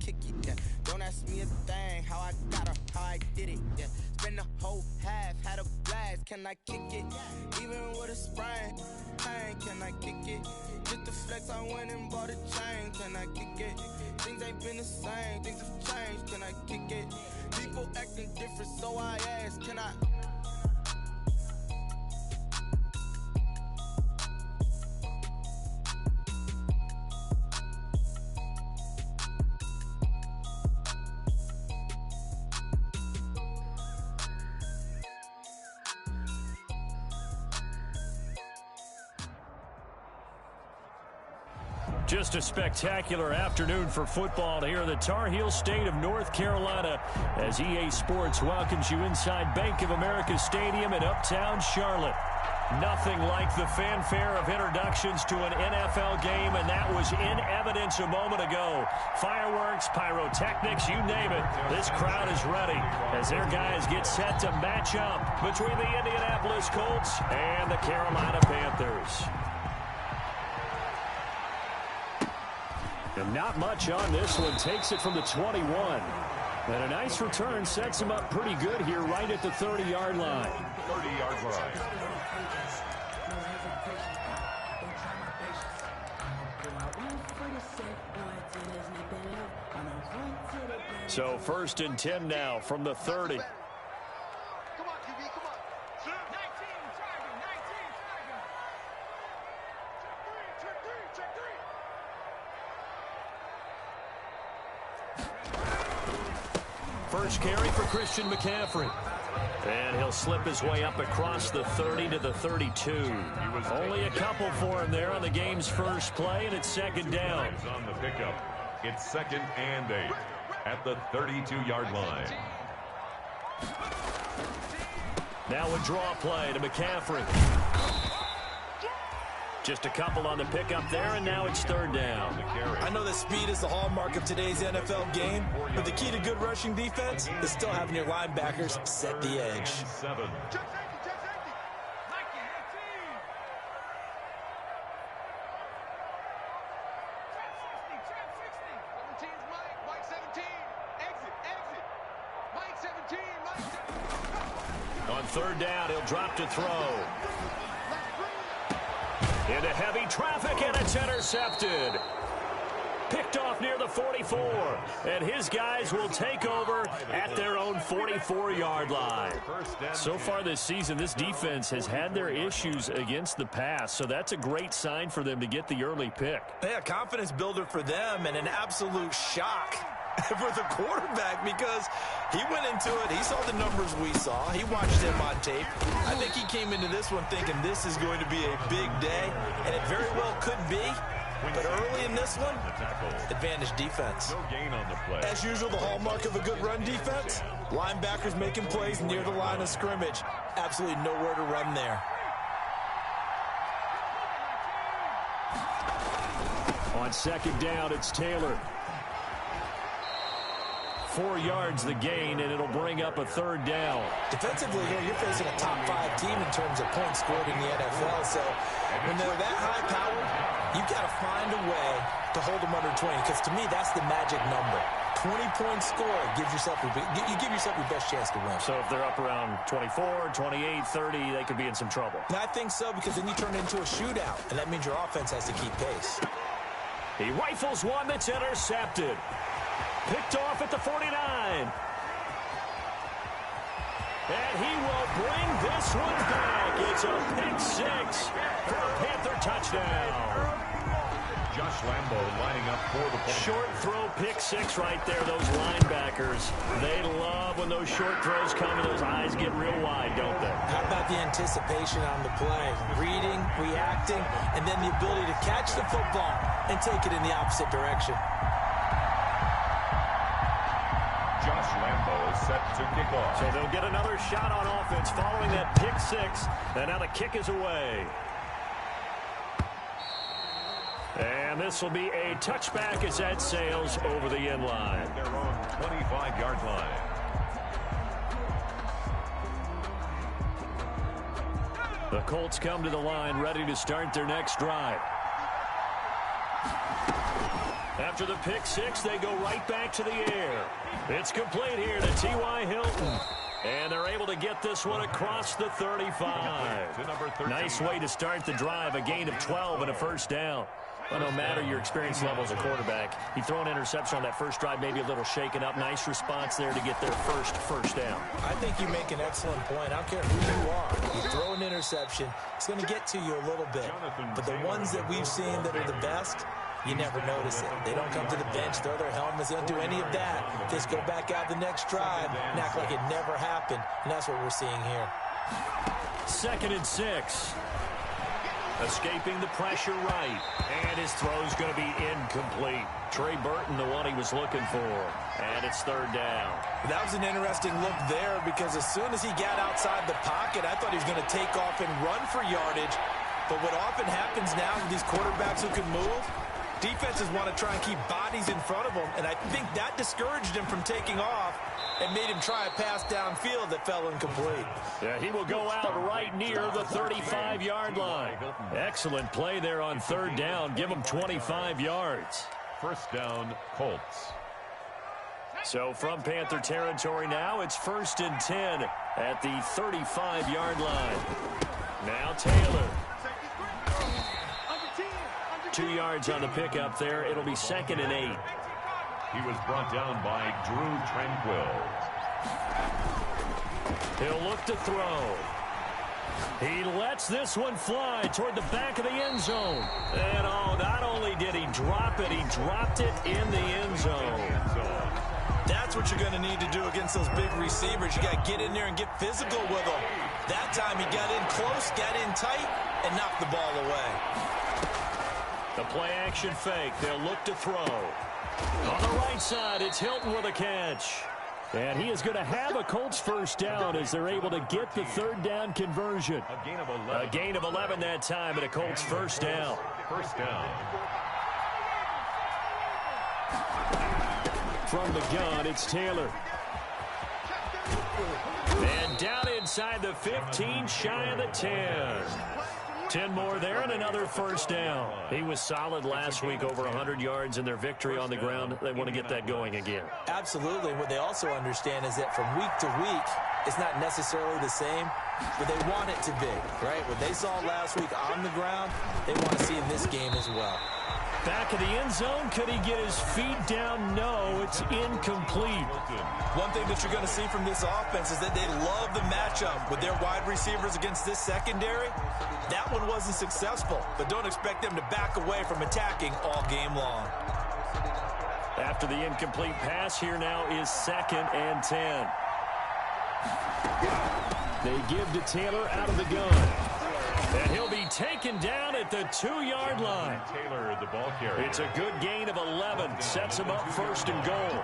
kick it, yeah. Don't ask me a thing, how I got her, how I did it, yeah. Spend the whole half, had a blast, can I kick it? Even with a sprain, pain, can I kick it? Just to flex, I went and bought a chain, can I kick it? Things ain't been the same, things have changed, can I kick it? People acting different, so I ask, can I? Just a spectacular afternoon for football here in the Tar Heel state of North Carolina as EA Sports welcomes you inside Bank of America Stadium in Uptown Charlotte. Nothing like the fanfare of introductions to an NFL game, and that was in evidence a moment ago. Fireworks, pyrotechnics, you name it. This crowd is ready as their guys get set to match up between the Indianapolis Colts and the Carolina Panthers. And not much on this one. Takes it from the 21. And a nice return sets him up pretty good here right at the 30-yard line. 30-yard line. So 1st and 10 now from the 30. First carry for Christian McCaffrey. And he'll slip his way up across the 30 to the 32. Only a couple for him there on the game's first play, and it's 2nd down. On the pickup, it's 2nd and 8 at the 32-yard line. Now a draw play to McCaffrey. Just a couple on the pickup there, and now it's 3rd down. I know that speed is the hallmark of today's NFL game, but the key to good rushing defense is still having your linebackers set the edge. 7. On 3rd down, he'll drop to throw. Into heavy traffic, and it's intercepted. Picked off near the 44, and his guys will take over at their own 44-yard line. So far this season, this defense has had their issues against the pass, so that's a great sign for them to get the early pick. Yeah, confidence builder for them, and an absolute shock for the quarterback because he went into it. He saw the numbers we saw. He watched him on tape. I think he came into this one thinking this is going to be a big day, and it very well could be. But early in this one, advantage defense. No gain on the play. As usual, the hallmark of a good run defense, linebackers making plays near the line of scrimmage. Absolutely nowhere to run there. On 2nd down, it's Taylor. 4 yards the gain, and it'll bring up a 3rd down. Defensively here, you're facing a top 5 team in terms of points scored in the NFL. So when they're that high powered, you've got to find a way to hold them under 20, because to me, that's the magic number. 20-point score gives yourself you give yourself your best chance to win. So if they're up around 24, 28, 30, they could be in some trouble. And I think so, because then you turn it into a shootout, and that means your offense has to keep pace. He rifles one that's intercepted. Picked off at the 49. And he will bring this one back. It's a pick 6 for a Panther touchdown. Josh Lambo lining up for the point. Short throw pick 6 right there. Those linebackers, they love when those short throws come and those eyes get real wide, don't they? How about the anticipation on the play? Reading, reacting, and then the ability to catch the football and take it in the opposite direction. Josh Lambo is set to kick off. So they'll get another shot on offense following that pick 6. And now the kick is away. And this will be a touchback as that sails over the end line. Their own 25-yard line. The Colts come to the line ready to start their next drive. After the pick six, they go right back to the air. It's complete here to T.Y. Hilton. And they're able to get this one across the 35. Nice way to start the drive, a gain of 12 and a first down. Well, no matter your experience level as a quarterback, you throw an interception on that first drive, maybe a little shaken up. Nice response there to get their first down. I think you make an excellent point. I don't care who you are. You throw an interception, it's going to get to you a little bit. But the ones that we've seen that are the best, you never notice it. They don't come to the bench, throw their helmets, they don't do any of that. Just go back out the next drive and act like it never happened. And that's what we're seeing here. 2nd and 6. Escaping the pressure right. And his throw's going to be incomplete. Trey Burton, the one he was looking for. And it's 3rd down. That was an interesting look there because as soon as he got outside the pocket, I thought he was going to take off and run for yardage. But what often happens now with these quarterbacks who can move, defenses want to try and keep bodies in front of them, and I think that discouraged him from taking off and made him try a pass downfield that fell incomplete. Yeah, he will go out right near the 35-yard line. Excellent play there on 3rd down. Give him 25 yards. First down, Colts. So from Panther territory now, it's 1st and 10 at the 35-yard line. Now Taylor. 2 yards on the pickup there. It'll be 2nd and 8. He was brought down by Drew Tranquill. He'll look to throw. He lets this one fly toward the back of the end zone. And not only did he drop it, he dropped it in the end zone. That's what you're going to need to do against those big receivers. You got to get in there and get physical with them. That time he got in close, got in tight, and knocked the ball away. The play-action fake. They'll look to throw. On the right side, it's Hilton with a catch. And he is going to have a Colts first down as they're able to get the 3rd down conversion. A gain of 11. A gain of 11 that time, and a Colts first down. First down. From the gun, it's Taylor. And down inside the 15, shy of the 10. 10 more there and another first down. He was solid last week, over 100 yards in their victory on the ground. They want to get that going again. Absolutely. What they also understand is that from week to week, it's not necessarily the same, but they want it to be, right? What they saw last week on the ground, they want to see in this game as well. Back of the end zone. Could he get his feet down? No, it's incomplete. One thing that you're going to see from this offense is that they love the matchup with their wide receivers against this secondary. That one wasn't successful, but don't expect them to back away from attacking all game long. After the incomplete pass, here now is 2nd and 10. They give to Taylor out of the gun. And he'll be taken down at the 2-yard line. Taylor, the ball carrier. It's a good gain of 11. Sets him up 1st and goal.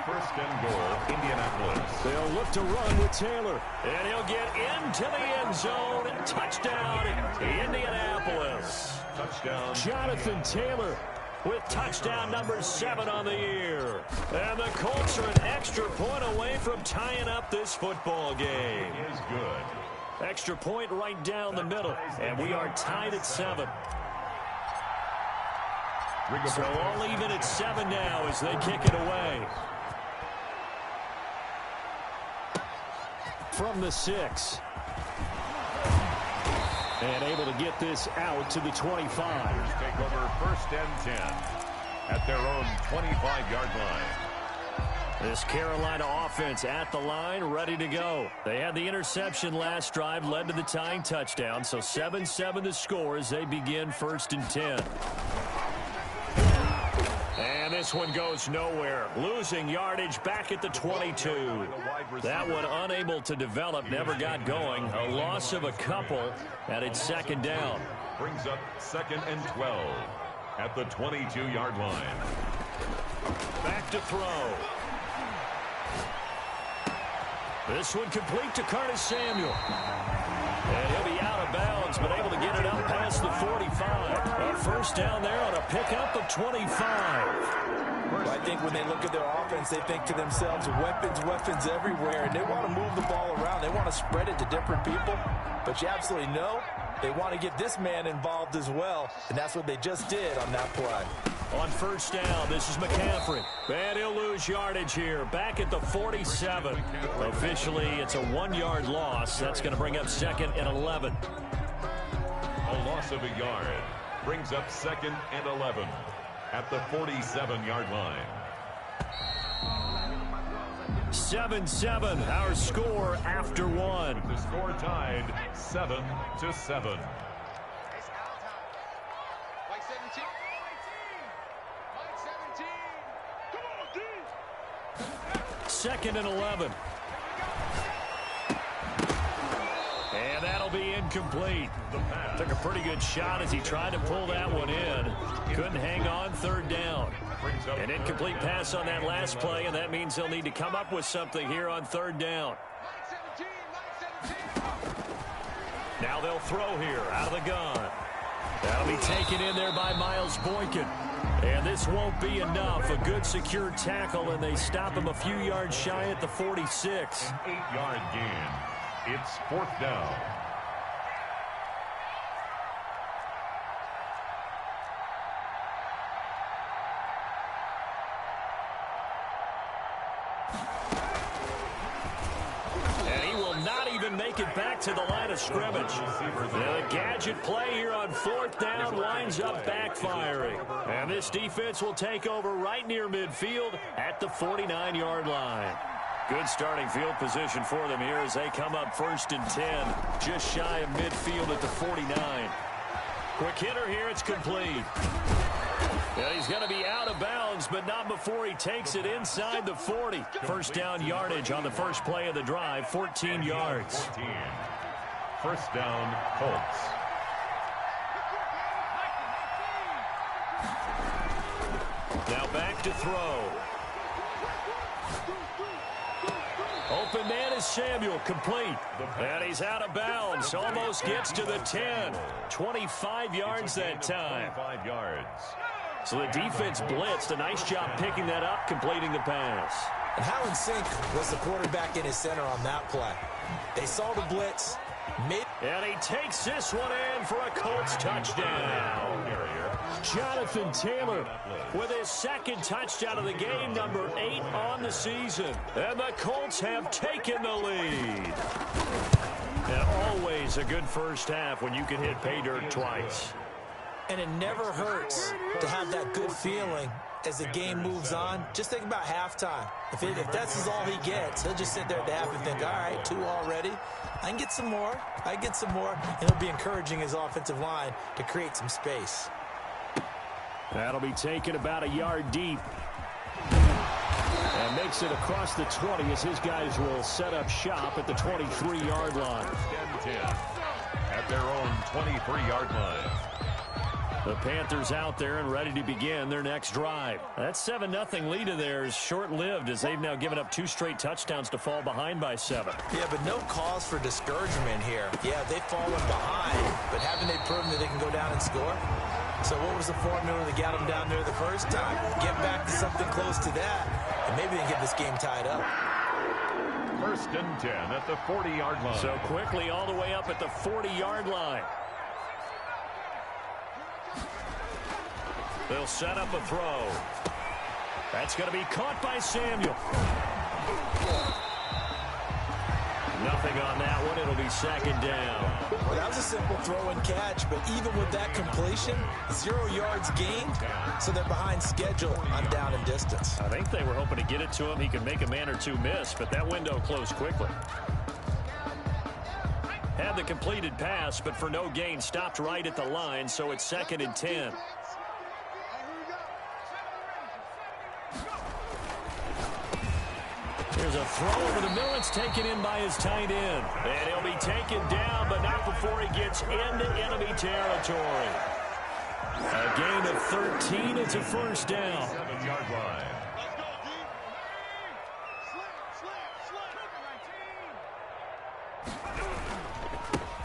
1st and goal, Indianapolis. They'll look to run with Taylor. And he'll get into the end zone. Touchdown, Indianapolis. Touchdown. Jonathan Taylor with touchdown number 7 on the year. And the Colts are an extra point away from tying up this football game. It is good. Extra point right down the middle. And we are tied at 7. So all even at 7 now as they kick it away. From the 6. And able to get this out to the 25. Take over 1st and 10 at their own 25-yard line. This Carolina offense at the line, ready to go. They had the interception last drive, led to the tying touchdown. So 7-7 the score as they begin 1st and 10. And this one goes nowhere. Losing yardage back at the 22. That one unable to develop, never got going. A loss of a couple, and it's 2nd down. Brings up 2nd and 12 at the 22-yard line. Back to throw. This one complete to Curtis Samuel. And he'll be out of bounds, but able to get it up past the 45. A first down there on a pickup of 25. Well, I think when they look at their offense, they think to themselves, weapons everywhere, and they want to move the ball around. They want to spread it to different people, but you absolutely know they want to get this man involved as well, and that's what they just did on that play. On first down, this is McCaffrey. And he'll lose yardage here. Back at the 47. Officially, it's a 1-yard loss. That's going to bring up 2nd and 11. A loss of a yard brings up 2nd and 11 at the 47-yard line. 7-7, our score after one. The score tied 7-7. 2nd and 11. And that'll be incomplete. Took a pretty good shot as he tried to pull that one in. Couldn't hang on 3rd down. An incomplete pass on that last play, and that means they'll need to come up with something here on 3rd down. Now they'll throw here out of the gun. That'll be taken in there by Miles Boykin. And this won't be enough. A good secure tackle, and they stop him a few yards shy at the 46. An 8-yard gain. It's 4th down. And he will not even make it back to the line of scrimmage. The gadget play here on 4th down winds up backfiring. And this defense will take over right near midfield at the 49-yard line. Good starting field position for them here as they come up 1st and 10. Just shy of midfield at the 49. Quick hitter here, it's complete. Yeah, he's going to be out of bounds, but not before he takes it inside the 40. First down yardage on the first play of the drive, 14 yards. 14. First down, Colts. Now back to throw. Open man is Samuel, complete. And he's out of bounds, almost gets to the 10. 25 yards that time. 25 yards. So the defense blitzed. A nice job picking that up, completing the pass. And how in sync was the quarterback in his center on that play? They saw the blitz. And he takes this one in for a Colts touchdown. Jonathan Taylor with his 2nd touchdown of the game, number 8 on the season. And the Colts have taken the lead. And always a good first half when you can hit pay dirt twice. And it never hurts to have that good feeling as the game moves on. Just think about halftime. If that's all he gets, he'll just sit there at the half and think, all right, 2 already. I can get some more. I get some more. And he'll be encouraging his offensive line to create some space. That'll be taken about a yard deep. And makes it across the 20 as his guys will set up shop at the 23-yard line. 10 at their own 23-yard line. The Panthers out there and ready to begin their next drive. That 7-0 lead of theirs short-lived as they've now given up 2 straight touchdowns to fall behind by 7. Yeah, but no cause for discouragement here. Yeah, they've fallen behind, but haven't they proven that they can go down and score? So what was the formula that got them down there the first time? Get back to something close to that, and maybe they can get this game tied up. 1st and 10 at the 40-yard line. So quickly all the way up at the 40-yard line. They'll set up a throw. That's going to be caught by Samuel. Nothing on that one. It'll be 2nd down. Well, that was a simple throw and catch, but even with that completion, 0 yards gained, so they're behind schedule on down and distance. I think they were hoping to get it to him. He could make a man or 2 miss, but that window closed quickly. Had the completed pass, but for no gain, stopped right at the line, so it's 2nd and 10. There's a throw over the middle. It's taken in by his tight end. And he'll be taken down, but not before he gets into enemy territory. A gain of 13. It's a first down. 7-yard line.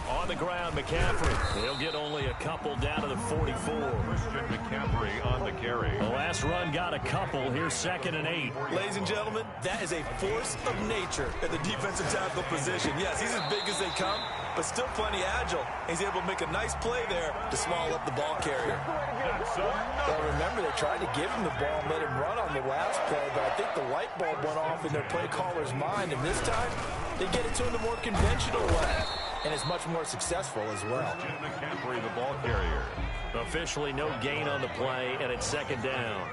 On the ground, McCaffrey. He'll get only a couple down to the 44. Christian McCaffrey on the carry. The last run got a couple. Here's 2nd and 8. Ladies and gentlemen, that is a force of nature at the defensive tackle position. Yes, he's as big as they come, but still plenty agile. He's able to make a nice play there to swallow up the ball carrier. Well, remember, they tried to give him the ball and let him run on the last play, but I think the light bulb went off in their play caller's mind, and this time they get it to him the more conventional way, and it's much more successful as well. McCaffrey, the ball carrier. Officially no gain on the play, and it's second down.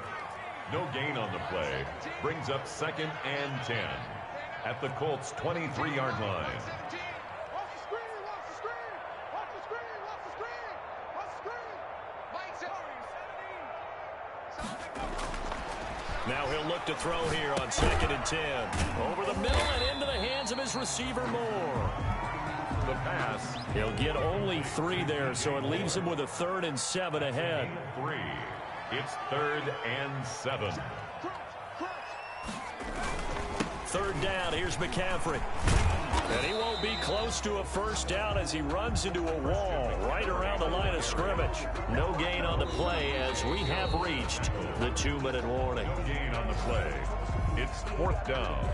No gain on the play. Brings up 2nd and 10 at the Colts' 23-yard line. Now he'll look to throw here on 2nd and 10. Over the middle and into the hands of his receiver, Moore. The pass. He'll get only 3 there, so it leaves him with a 3rd and 7 ahead. 3. It's 3rd and 7. 3rd down, here's McCaffrey. And he won't be close to a first down as he runs into a wall right around the line of scrimmage. No gain on the play as we have reached the 2-minute warning. No gain on the play. It's 4th down.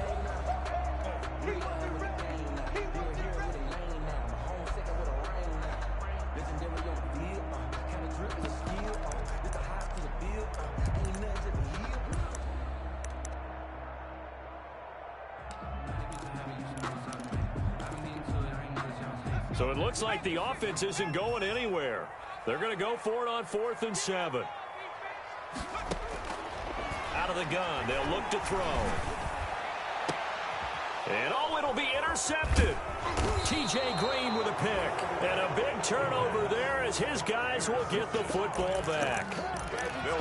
So it looks like the offense isn't going anywhere. They're going to go for it on 4th and 7. Out of the gun, they'll look to throw. And it'll be intercepted. T.J. Green with a pick. And a big turnover there as his guys will get the football back.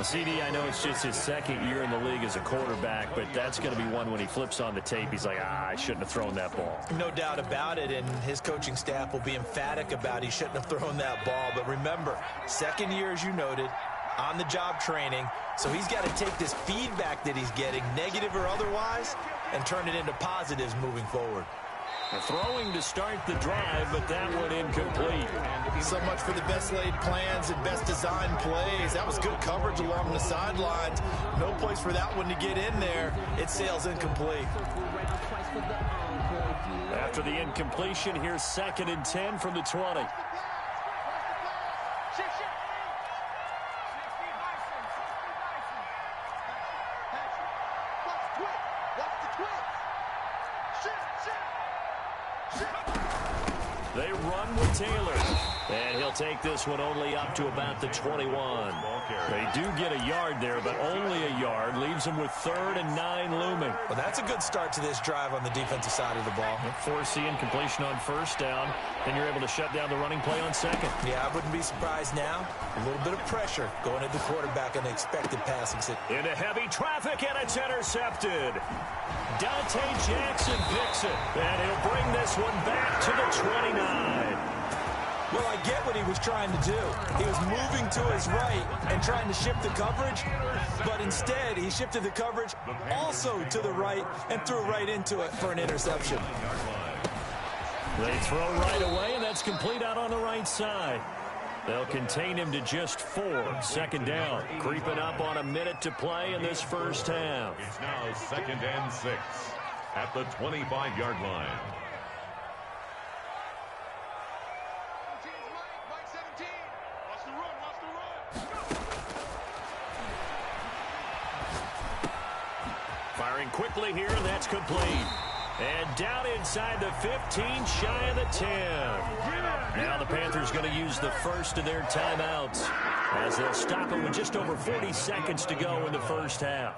CD, I know it's just his 2nd year in the league as a quarterback, but that's going to be one when he flips on the tape, he's like, I shouldn't have thrown that ball. No doubt about it, and his coaching staff will be emphatic about he shouldn't have thrown that ball. But remember, 2nd year, as you noted, on-the-job training, so he's got to take this feedback that he's getting, negative or otherwise, and turn it into positives moving forward. Throwing to start the drive, but that one incomplete. So much for the best laid plans and best designed plays. That was good coverage along the sidelines. No place for that one to get in there. It sails incomplete. After the incompletion, here's 2nd and 10 from the 20. They run with Taylor. And he'll take this one only up to about the 21. They do get a yard there, but only a yard. Leaves them with 3rd and 9 looming. Well, that's a good start to this drive on the defensive side of the ball. Force the incompletion on 1st down, and you're able to shut down the running play on 2nd. Yeah, I wouldn't be surprised now. A little bit of pressure going at the quarterback on the expected passing set. Into heavy traffic, and it's intercepted. Dante Jackson picks it, and he'll bring this one back to the 29. Well, I get what he was trying to do. He was moving to his right and trying to shift the coverage, but instead he shifted the coverage also to the right and threw right into it for an interception. They throw right away, and that's complete out on the right side. They'll contain him to just 4. 2nd down, creeping up on a minute to play in this first half. It's now 2nd and 6 at the 25-yard line. Firing quickly here, and that's complete. And down inside the 15, shy of the 10. Now the Panthers going to use the first of their timeouts as they'll stop it with just over 40 seconds to go in the first half.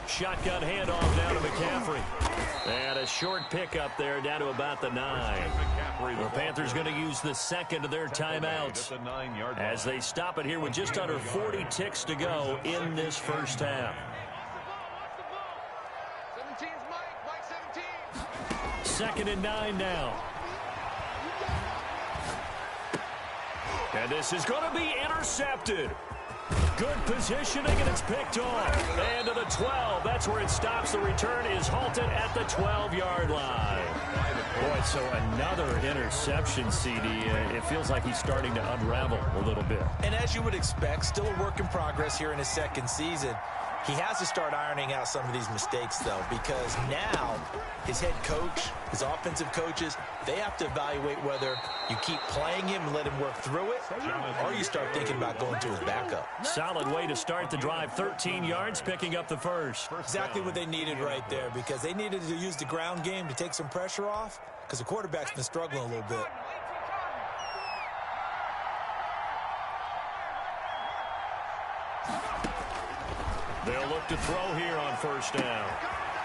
Shotgun handoff now to McCaffrey. And a short pickup there down to about the 9. The Panthers going to use the second of their timeouts as they stop it here with just under 40 ticks to go in this first half. 2nd and 9 now. And this is going to be intercepted. Good positioning, and it's picked off. And to the 12. That's where it stops. The return is halted at the 12-yard line. Boy, so another interception, CD. It feels like he's starting to unravel a little bit. And as you would expect, still a work in progress here in his 2nd season. He has to start ironing out some of these mistakes, though, because now his head coach, his offensive coaches, they have to evaluate whether you keep playing him and let him work through it, or you start thinking about going to his backup. Solid way to start the drive. 13 yards, picking up the first. Exactly what they needed right there, because they needed to use the ground game to take some pressure off, because the quarterback's been struggling a little bit. They'll look to throw here on first down.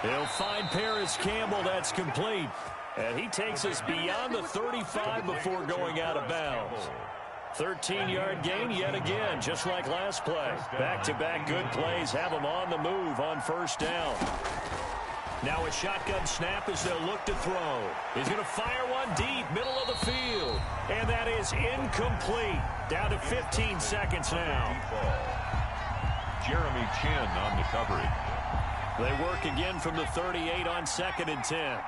He'll find Paris Campbell. That's complete. And he takes us beyond the 35 before going out of bounds. 13-yard gain yet again, just like last play. Back-to-back good plays have him on the move on first down. Now a shotgun snap as they'll look to throw. He's going to fire one deep, middle of the field. And that is incomplete. Down to 15 seconds now. Jeremy Chin on the coverage. They work again from the 38 on 2nd and 10.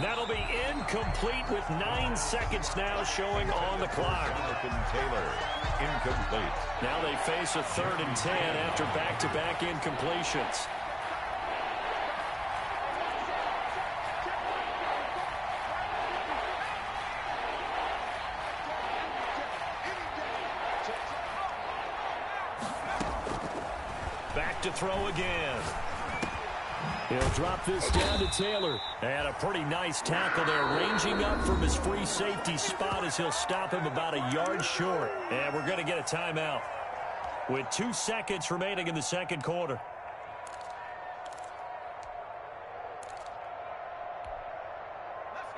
That'll be incomplete with 9 seconds now showing on the clock. Jonathan Taylor, incomplete. Now they face a 3rd and 10 after back-to-back incompletions. Back to throw again. He'll drop this down to Taylor. And a pretty nice tackle there, ranging up from his free safety spot as he'll stop him about a yard short. And we're going to get a timeout with 2 seconds remaining in the second quarter.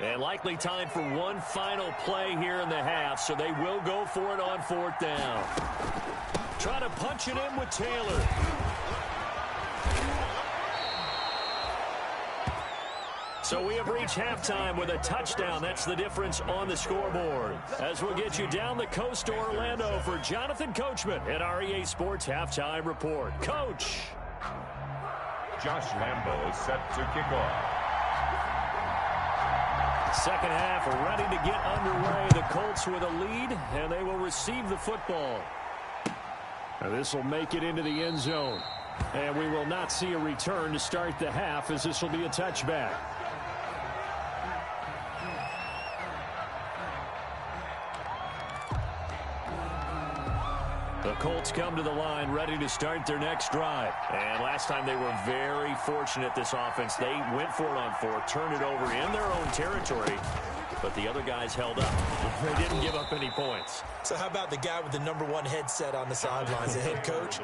And likely time for one final play here in the half, so they will go for it on 4th down. Try to punch it in with Taylor. So we have reached halftime with a touchdown. That's the difference on the scoreboard. As we'll get you down the coast to Orlando for Jonathan Coachman at our EA Sports Halftime Report. Coach. Josh Lambo is set to kick off. Second half ready to get underway. The Colts with a lead, and they will receive the football. Now this will make it into the end zone. And we will not see a return to start the half, as this will be a touchback. The Colts come to the line ready to start their next drive. And last time they were very fortunate, this offense. They went for it on 4th, turned it over in their own territory, but the other guys held up. They didn't give up any points. So how about the guy with the #1 headset on the sidelines, the head coach?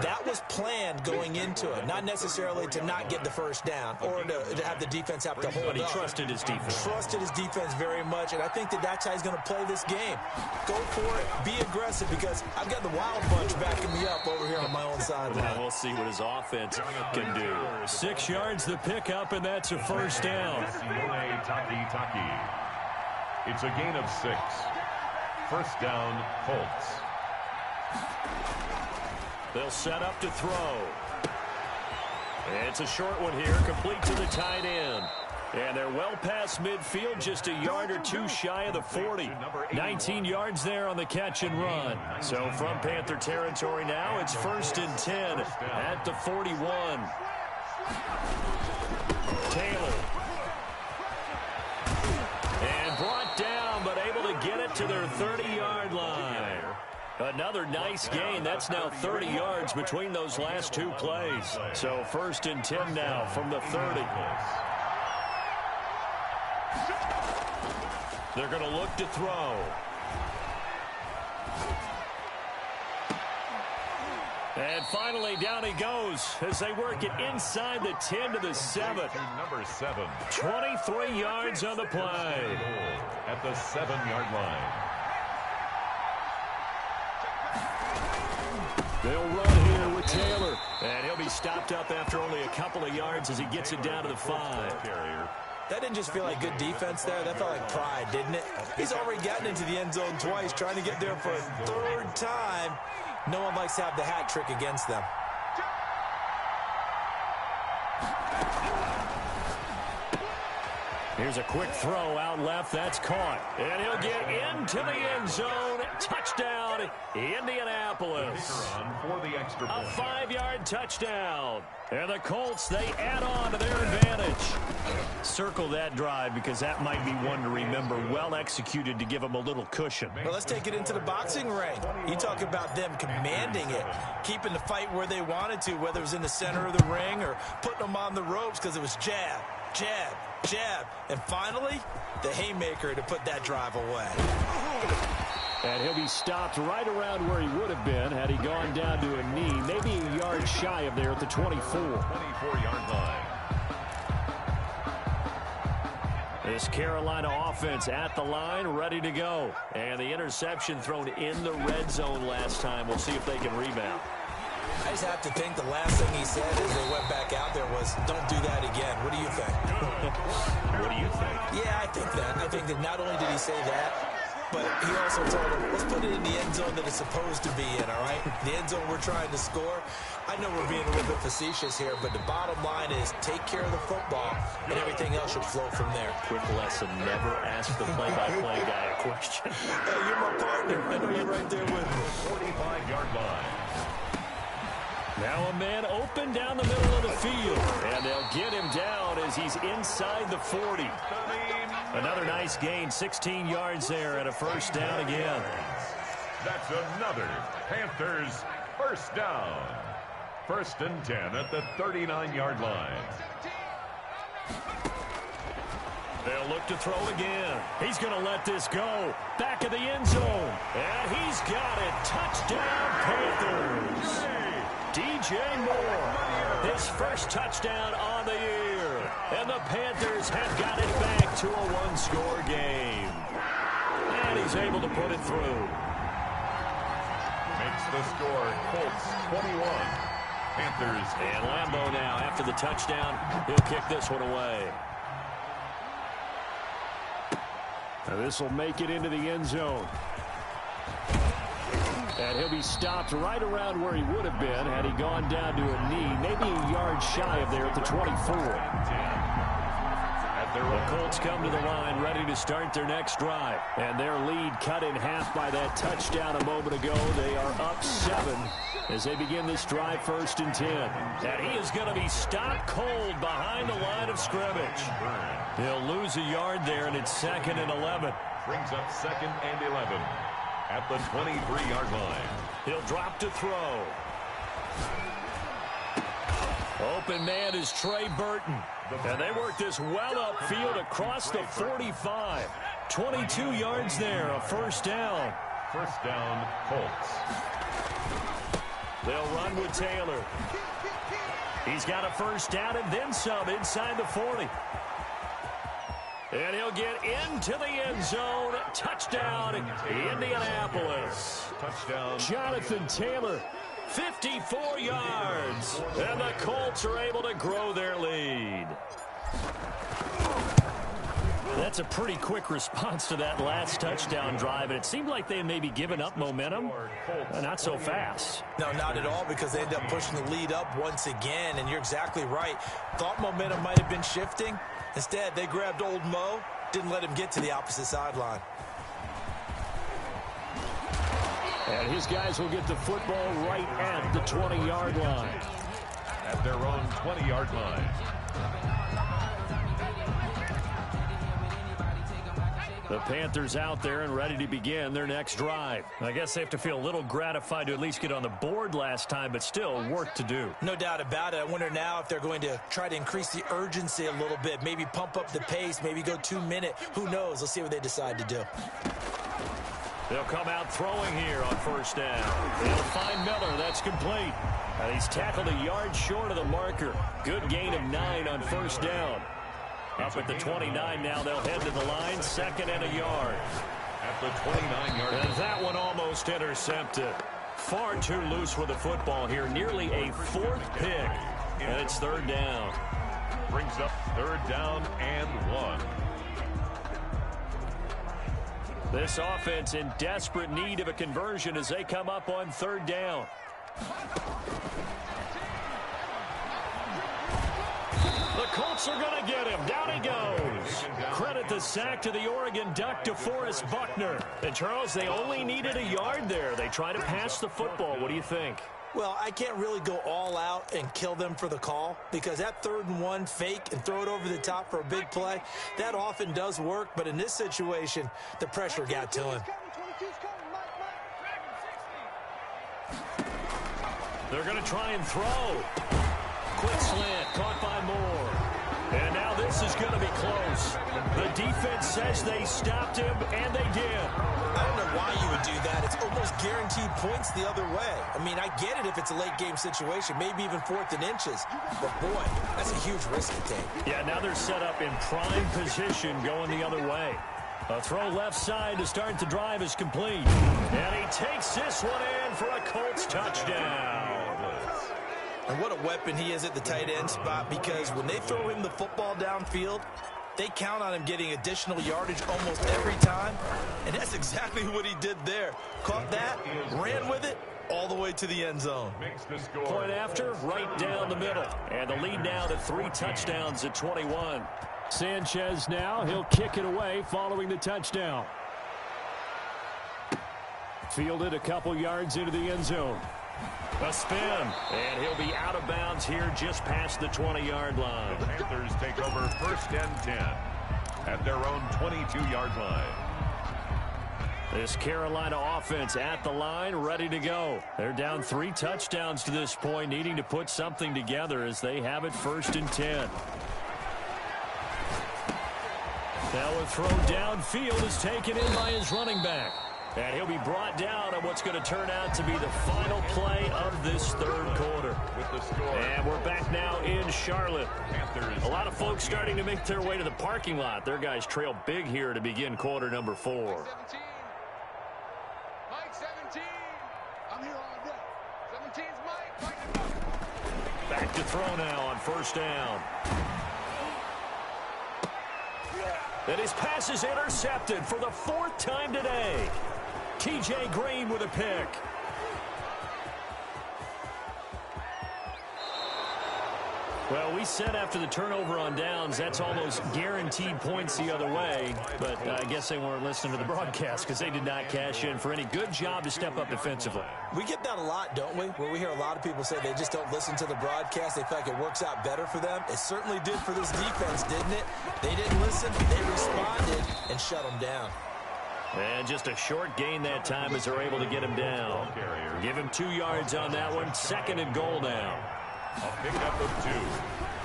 That was planned going into it, not necessarily to not get the first down or to have the defense have to hold up. But he trusted his defense. Trusted his defense very much, and I think that's how he's going to play this game. Go for it, be aggressive, because I've got the wild bunch backing me up over here on my own sideline. Now we'll see what his offense can do. 6 yards the pickup, and that's a first down. It's a gain of 6. First down, Colts. They'll set up to throw. It's a short one here, complete to the tight end. And they're well past midfield, just a yard or two shy of the 40. 19 yards there on the catch and run. So from Panther territory now, it's 1st and 10 at the 41. Taylor. And brought down, but able to get it to their 30-yard line. Another nice gain. That's now 30 yards between those last 2 plays. So 1st and 10 now from the 30. They're going to look to throw. And finally, down he goes as they work it inside the 10 to the 7. Number 7. 23 yards on the play. At the 7-yard line. They'll run here with Taylor. And he'll be stopped up after only a couple of yards as he gets it down to the 5. That didn't just feel like good defense there. That felt like pride, didn't it? He's already gotten into the end zone twice, trying to get there for a 3rd time. No one likes to have the hat trick against them. Here's a quick throw out left. That's caught. And he'll get into the end zone. Touchdown, Indianapolis. For the extra point. A 5-yard touchdown. And the Colts, they add on to their advantage. Circle that drive because that might be one to remember. Well executed to give them a little cushion. Well, let's take it into the boxing ring. You talk about them commanding it, keeping the fight where they wanted to, whether it was in the center of the ring or putting them on the ropes because it was jab, jab, jab. And finally, the haymaker to put that drive away. And he'll be stopped right around where he would have been had he gone down to a knee, maybe a yard shy of there at the 24. 24-yard line. This Carolina offense at the line, ready to go. And the interception thrown in the red zone last time. We'll see if they can rebound. I just have to think the last thing he said as they went back out there was, don't do that again. What do you think? What do you think? Yeah, I think that. I think that not only did he say that, but he also told him, let's put it in the end zone that it's supposed to be in, all right? The end zone we're trying to score. I know we're being a little bit facetious here, but the bottom line is take care of the football, and everything else should flow from there. Quick lesson, never ask the play-by-play guy a question. Hey, you're my partner. I know you're right there with me. 45-yard line. Now a man open down the middle of the field, and they'll get him down as he's inside the 40. Another nice gain, 16 yards there, and a first down again. That's another Panthers first down. 1st and 10 at the 39-yard line. They'll look to throw again. He's going to let this go. Back of the end zone. And he's got it. Touchdown, Panthers. DJ Moore, his first touchdown on the year. And the Panthers have got it back to a one-score game. And he's able to put it through. Makes the score Colts 21. Panthers. And Lambeau now, after the touchdown, he'll kick this one away. Now this will make it into the end zone. And he'll be stopped right around where he would have been had he gone down to a knee, maybe a yard shy of there at the 24. The Colts come to the line ready to start their next drive. And their lead cut in half by that touchdown a moment ago. They are up 7 as they begin this drive 1st and 10. And he is going to be stopped cold behind the line of scrimmage. He'll lose a yard there, and it's 2nd and 11. Brings up 2nd and 11 at the 23-yard line. He'll drop to throw. Open man is Trey Burton. And they work this well upfield across the 45. 22 yards there, a first down. First down, Colts. They'll run with Taylor. He's got a first down and then some inside the 40. And he'll get into the end zone. Touchdown, Indianapolis. Touchdown. Jonathan Taylor, 54 yards. And the Colts are able to grow their lead. That's a pretty quick response to that last touchdown drive. And it seemed like they had maybe given up momentum. Not so fast. No, not at all, because they end up pushing the lead up once again. And you're exactly right. Thought momentum might have been shifting. Instead, they grabbed old Mo, didn't let him get to the opposite sideline. And his guys will get the football right at the 20-yard line. At their own 20-yard line. The Panthers out there and ready to begin their next drive. I guess they have to feel a little gratified to at least get on the board last time, but still work to do. No doubt about it. I wonder now if they're going to try to increase the urgency a little bit, maybe pump up the pace, maybe go 2-minute. Who knows? Let's see what they decide to do. They'll come out throwing here on first down. They'll find Miller. That's complete. And he's tackled a yard short of the marker. Good gain of 9 on first down. Up at the 29 now, they'll head to the line, 2nd and a yard. At the 29-yard line. And that one almost intercepted. Far too loose with the football here. Nearly a 4th pick. And it's 3rd down. Brings up 3rd down and 1. This offense in desperate need of a conversion as they come up on 3rd down. The Colts are going to get him. Down he goes. sack to the Oregon Duck, DeForest Buckner. And, Charles, they only needed a yard there. They tried to pass the football. What do you think? Well, I can't really go all out and kill them for the call because that 3rd and 1 fake and throw it over the top for a big play, that often does work. But in this situation, the pressure got to him. They're going to try and throw. Quick slant, caught by Moore. And now this is going to be close. The defense says they stopped him, and they did. I don't know why you would do that. It's almost guaranteed points the other way. I mean, I get it if it's a late-game situation, maybe even 4th and inches. But, boy, that's a huge risk to take. Yeah, now they're set up in prime position going the other way. A throw left side to start the drive is complete. And he takes this one in for a Colts touchdown. And what a weapon he is at the tight end spot, because when they throw him the football downfield, they count on him getting additional yardage almost every time. And that's exactly what he did there. Caught that, ran with it, all the way to the end zone. Point after, right down the middle. And the lead now to 3 touchdowns at 21. Sanchez now, he'll kick it away following the touchdown. Fielded a couple yards into the end zone. A spin, and he'll be out of bounds here just past the 20-yard line. The Panthers take over 1st and 10 at their own 22-yard line. This Carolina offense at the line, ready to go. They're down 3 touchdowns to this point, needing to put something together as they have it 1st and 10. Now a throw downfield is taken in by his running back. And he'll be brought down on what's going to turn out to be the final play of this 3rd quarter. And we're back now in Charlotte. A lot of folks starting to make their way to the parking lot. Their guys trail big here to begin quarter number 4. Mike 17. I'm here all day. 17's Mike. Back to throw now on 1st down. And his pass is intercepted for the 4th time today. TJ Green with a pick. Well, we said after the turnover on downs, that's almost guaranteed points the other way. But I guess they weren't listening to the broadcast because they did not cash in for any good job to step up defensively. We get that a lot, don't we? Where we hear a lot of people say they just don't listen to the broadcast. They feel like it works out better for them. It certainly did for this defense, didn't it? They didn't listen. They responded and shut them down. And just a short gain that time as they're able to get him down. Give him 2 yards on that one. 2nd and goal now. A pickup of 2.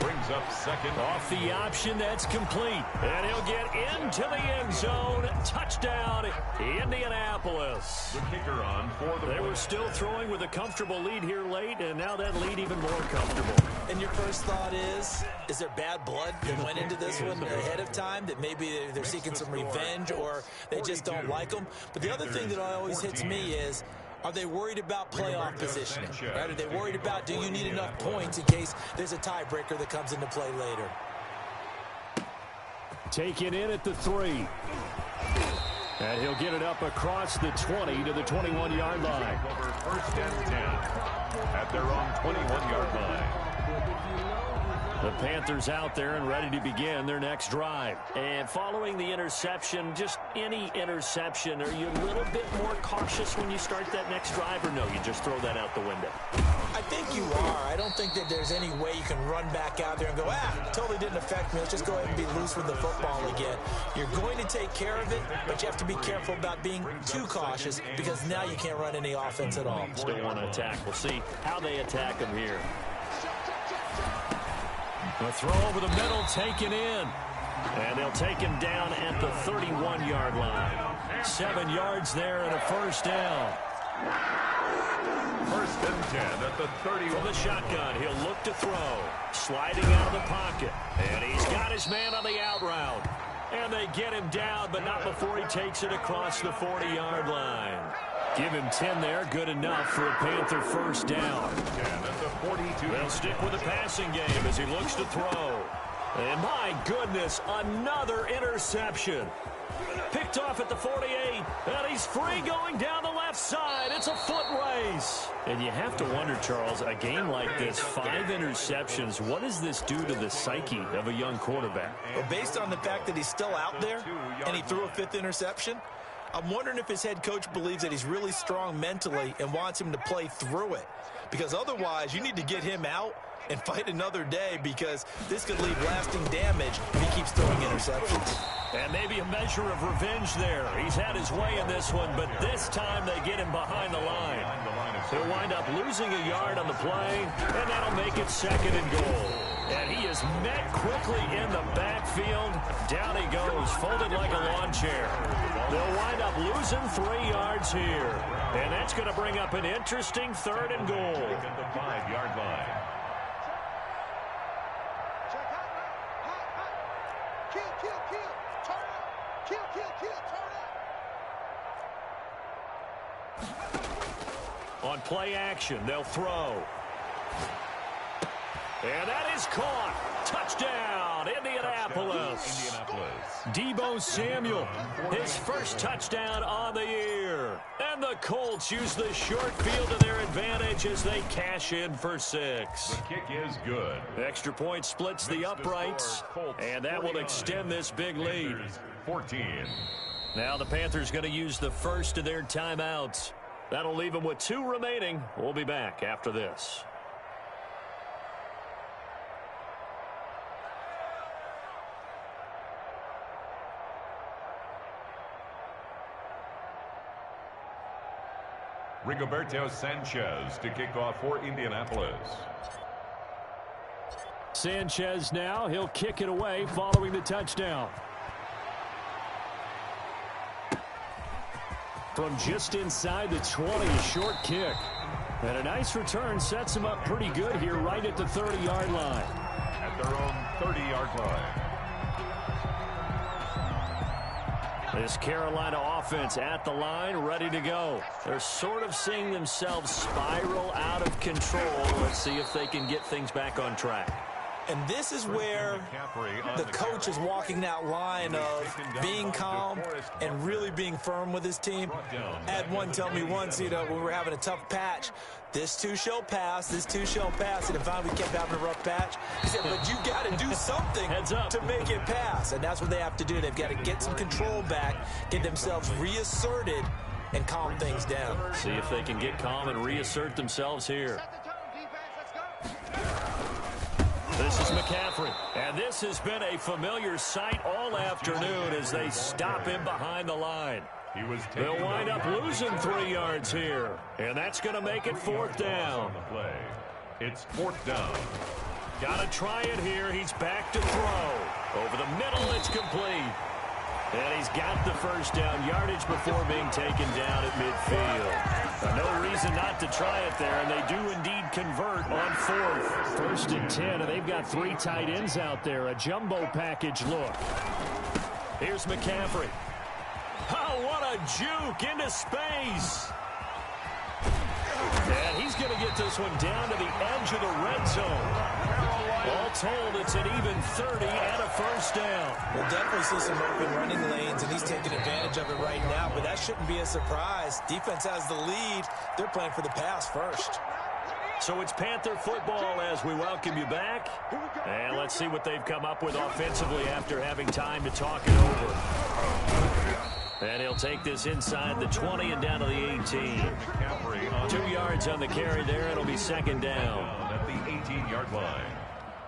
Brings up 2nd. Off the option, that's complete. And he'll get into the end zone. Touchdown, Indianapolis. The kicker on for the They were still throwing with a comfortable lead here late, and now that lead even more comfortable. And your first thought is there bad blood that went into this one ahead of time, that maybe they're seeking some revenge or they just don't like them? But the other thing that always hits me is, are they worried about playoff positioning? Right? Are they worried about, do you need enough points in case there's a tiebreaker that comes into play later? Taken in at the 3. And he'll get it up across the 20 to the 21-yard line. Over 1st and 10 at their own 21-yard line. The Panthers out there and ready to begin their next drive. And following the interception, just any interception, are you a little bit more cautious when you start that next drive, or no, you just throw that out the window? I think you are. I don't think that there's any way you can run back out there and go, totally didn't affect me. Let's just go ahead and be loose with the football again. You're going to take care of it, but you have to be careful about being too cautious because now you can't run any offense at all. Still want to attack. We'll see how they attack them here. A throw over the middle, taken in. And they'll take him down at the 31-yard line. 7 yards there and a 1st down. 1st and 10 at the 30. From the shotgun, he'll look to throw. Sliding out of the pocket. And he's got his man on the out route. And they get him down, but not before he takes it across the 40-yard line. Give him 10 there, good enough for a Panther 1st down. 10 at the 42. They'll stick with the passing game as he looks to throw. And my goodness, another interception. Picked off at the 48, and he's free going down the left side. It's a foot race. And you have to wonder, Charles, a game like this, 5 interceptions, what does this do to the psyche of a young quarterback? Well, based on the fact that he's still out there and he threw a 5th interception, I'm wondering if his head coach believes that he's really strong mentally and wants him to play through it. Because otherwise, you need to get him out and fight another day, because this could leave lasting damage if he keeps throwing interceptions. And maybe a measure of revenge there. He's had his way in this one, but this time they get him behind the line. He'll wind up losing a yard on the play, and that'll make it 2nd and goal. And he is met quickly in the backfield. Down he goes, folded like a lawn chair. They'll wind up losing 3 yards here. And that's going to bring up an interesting 3rd and goal. At the 5-yard line. On play action, they'll throw. And that is caught. Touchdown, Indianapolis. Deebo Samuel, his first touchdown on the year. And the Colts use the short field to their advantage as they cash in for 6. The kick is good. Extra point splits the uprights, and that will extend this big lead. 14. Now the Panthers going to use the first of their timeouts. That'll leave them with 2 remaining. We'll be back after this. Rigoberto Sanchez to kick off for Indianapolis. Sanchez now, he'll kick it away following the touchdown. From just inside the 20, a short kick. And a nice return sets him up pretty good here right at the 30-yard line. At their own 30-yard line. This Carolina offense at the line, ready to go. They're sort of seeing themselves spiral out of control. Let's see if they can get things back on track. And this is where the coach is walking that line of being calm and really being firm with his team. I had one tell me once, when we were having a tough patch, this too shall pass, this too shall pass. And finally we kept having a rough patch. He said, but you got to do something to make it pass. And that's what they have to do. They've got to get some control back, get themselves reasserted, and calm things down. See if they can get calm and reassert themselves here. This is McCaffrey, and this has been a familiar sight all afternoon as they stop him behind the line. They'll wind up losing 3 yards here, and that's going to make it 4th down. It's 4th down. Got to try it here. He's back to throw. Over the middle, it's complete. And he's got the first down yardage before being taken down at midfield. No reason not to try it there, and they do indeed convert on 4th. 1st and 10, and they've got 3 tight ends out there. A jumbo package look. Here's McCaffrey. Oh, what a juke into space. And he's going to get this one down to the edge of the red zone. All told, it's an even 30 and a first down. We'll definitely see some open running lanes, and he's taking advantage of it right now, but that shouldn't be a surprise. Defense has the lead. They're playing for the pass first. So it's Panther football as we welcome you back. And let's see what they've come up with offensively after having time to talk it over. And he'll take this inside the 20 and down to the 18. 2 yards on the carry there. It'll be 2nd down. At the 18-yard line.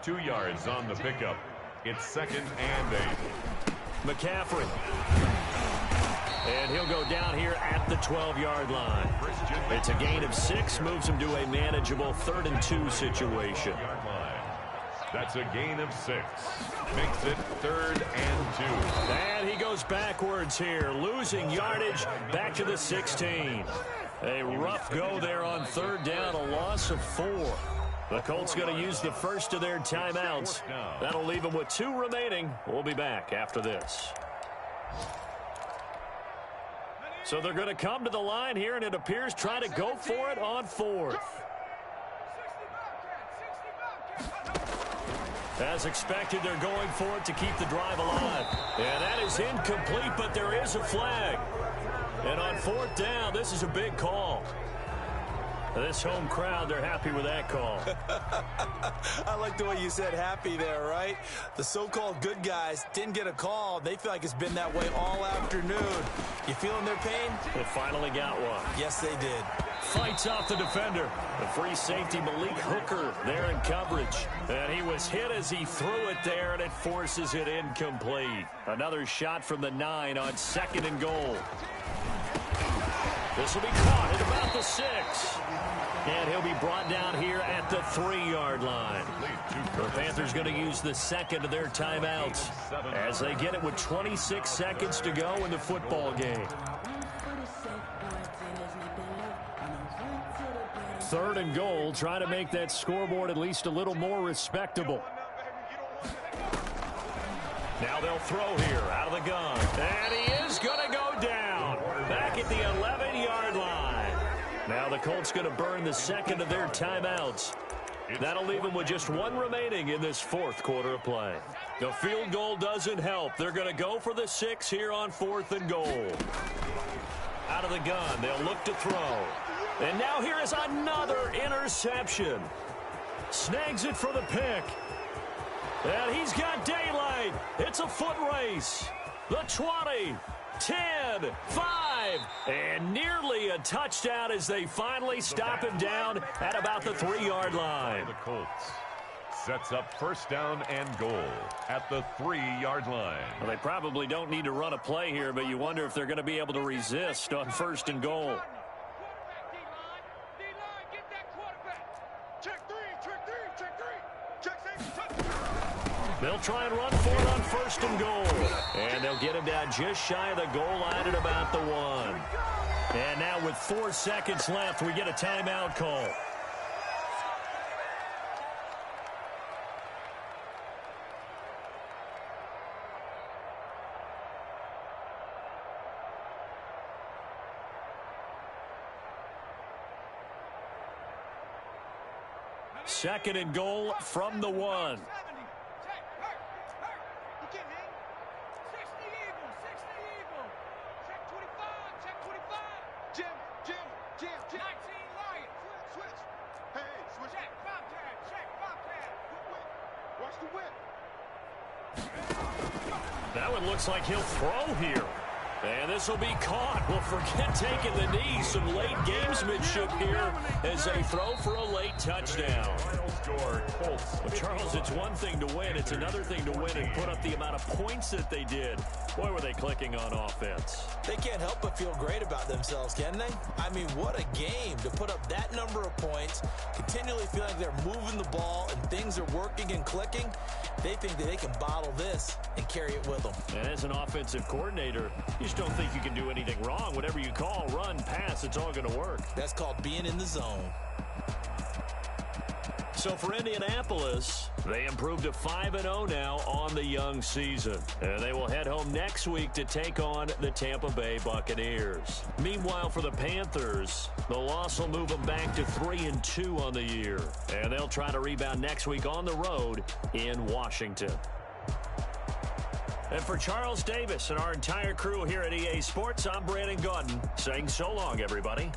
2 yards on the pickup. It's 2nd and 8. McCaffrey. And he'll go down here at the 12-yard line. It's a gain of 6, moves him to a manageable 3rd and 2 situation. That's a gain of 6. Makes it 3rd and 2. And he goes backwards here, losing yardage back to the 16. A rough go there on 3rd down, a loss of 4. The Colts going to use the first of their timeouts. That'll leave them with 2 remaining. We'll be back after this. So they're going to come to the line here, and it appears try to go for it on 4th. As expected, they're going for it to keep the drive alive. And that is incomplete, but there is a flag. And on fourth down, this is a big call. This home crowd, they're happy with that call. I like the way you said happy there, right? The so-called good guys didn't get a call. They feel like it's been that way all afternoon. You feeling their pain? They finally got one. Yes, they did. Fights off the defender. The free safety, Malik Hooker, there in coverage. And he was hit as he threw it there, and it forces it incomplete. Another shot from the 9 on 2nd and goal. This will be caught at about the 6. And he'll be brought down here at the 3-yard line. The Panthers going to use the second of their timeouts as they get it with 26 seconds to go in the football game. 3rd and goal, trying to make that scoreboard at least a little more respectable. Now they'll throw here out of the gun. And he is going to go down back at the 11-yard line. Now the Colts going to burn the second of their timeouts. That'll leave them with just 1 remaining in this 4th quarter of play. The field goal doesn't help. They're going to go for the 6 here on 4th and goal. Out of the gun, they'll look to throw. And now here is another interception. Snags it for the pick. And he's got daylight. It's a foot race. The 20, 10, 5, and nearly a touchdown as they finally stop him down at about the 3-yard line. The Colts sets up 1st down and goal at the 3-yard line. Well, they probably don't need to run a play here, but you wonder if they're going to be able to resist on 1st and goal. They'll try and run for it on 1st and goal. And they'll get him down just shy of the goal line at about the 1. And now with 4 seconds left, we get a timeout call. Second and goal from the 1. That one looks like he'll throw here. And this will be caught. Well, forget taking the knee. Some late gamesmanship here as they throw for a late touchdown. Well, Charles, it's one thing to win. It's another thing to win and put up the amount of points that they did. Boy, were they clicking on offense. They can't help but feel great about themselves, can they? I mean, what a game to put up that number of points, continually feel like they're moving the ball and things are working and clicking. They think that they can bottle this and carry it with them. And as an offensive coordinator, you just don't think you can do anything wrong. Whatever you call, run, pass, it's all going to work. That's called being in the zone. So for Indianapolis, they improved to 5-0 now on the young season. And they will head home next week to take on the Tampa Bay Buccaneers. Meanwhile, for the Panthers, the loss will move them back to 3-2 on the year. And they'll try to rebound next week on the road in Washington. And for Charles Davis and our entire crew here at EA Sports, I'm Brandon Gaudin saying so long, everybody.